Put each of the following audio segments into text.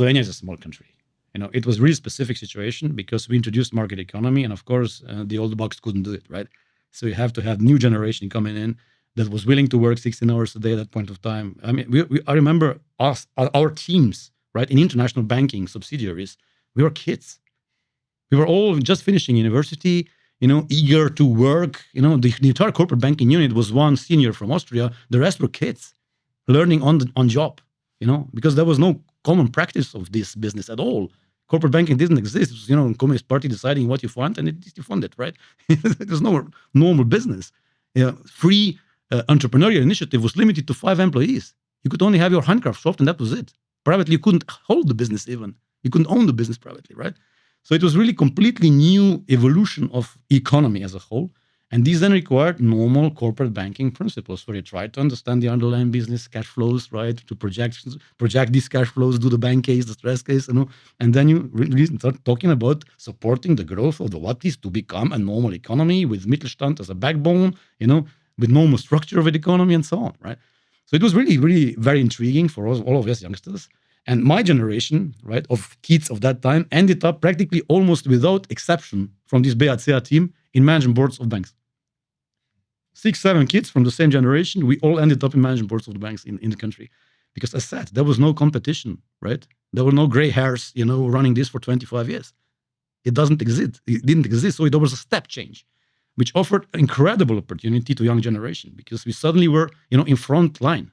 Slovenia is a small country. It was a really specific situation because we introduced market economy, and of course, the old box couldn't do it, right? So you have to have new generation coming in that was willing to work 16 hours a day at that point of time. I mean, I remember our teams, right, in international banking subsidiaries, we were kids. We were all just finishing university, eager to work. The entire corporate banking unit was one senior from Austria. The rest were kids learning on job, because there was no common practice of this business at all. Corporate banking didn't exist. It was, Communist Party deciding what you fund, and you fund it, right? There's no normal business. Free entrepreneurial initiative was limited to 5 employees. You could only have your handcraft shop, and that was it. Privately, you couldn't hold the business even. You couldn't own the business privately, right? So it was really completely new evolution of economy as a whole. And these then required normal corporate banking principles where you try to understand the underlying business cash flows, right? To project these cash flows, do the bank case, the stress case, and then you really start talking about supporting the growth of the Latvies to become a normal economy with Mittelstand as a backbone, with normal structure of the economy and so on, right? So it was really, really very intriguing for us, all of us youngsters. And my generation, right, of kids of that time ended up practically almost without exception from this BACA team in management boards of banks. 6, 7 kids from the same generation, we all ended up in management boards of the banks in the country. Because as I said, there was no competition, right? There were no gray hairs, running this for 25 years. It doesn't exist. It didn't exist. So there was a step change, which offered incredible opportunity to young generation because we suddenly were, in front line.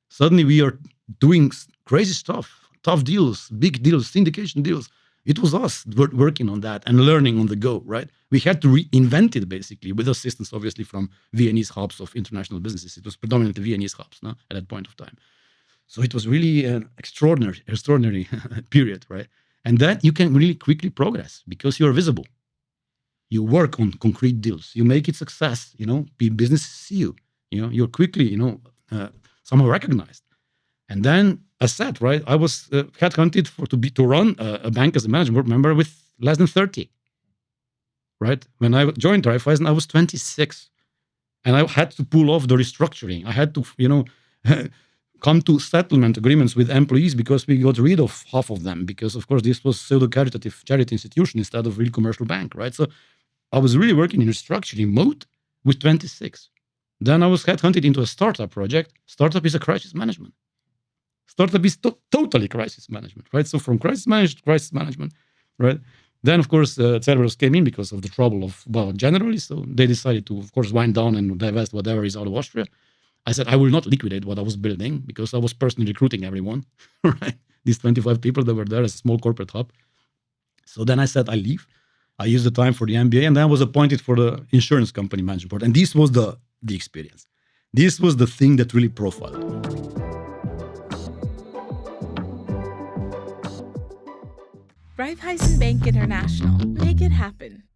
Suddenly we are doing crazy stuff, tough deals, big deals, syndication deals. It was us working on that and learning on the go, right? We had to reinvent it basically with assistance, obviously, from Viennese hubs of international businesses. It was predominantly Viennese hubs at that point of time. So it was really an extraordinary period, right? And then you can really quickly progress because you're visible. You work on concrete deals. You make it success, businesses see you. You're quickly, somehow recognized. And then, as said, right, I was headhunted to run a bank as a management board member with less than 30. Right? When I joined Raiffeisen, I was 26. And I had to pull off the restructuring. I had to, come to settlement agreements with employees because we got rid of half of them. Because, of course, this was pseudo-caritative charity institution instead of real commercial bank, right? So I was really working in restructuring mode with 26. Then I was headhunted into a startup project. Startup is a crisis management. Startup is totally crisis management, right? So from crisis management to crisis management, right? Then, of course, Cerberus came in because of the trouble of, generally. So they decided to, of course, wind down and divest whatever is out of Austria. I said, I will not liquidate what I was building because I was personally recruiting everyone, right? These 25 people that were there as a small corporate hub. So then I said, I leave. I used the time for the MBA and then I was appointed for the insurance company management board. And this was the experience. This was the thing that really profiled me. Raiffeisen Bank International. Make it happen.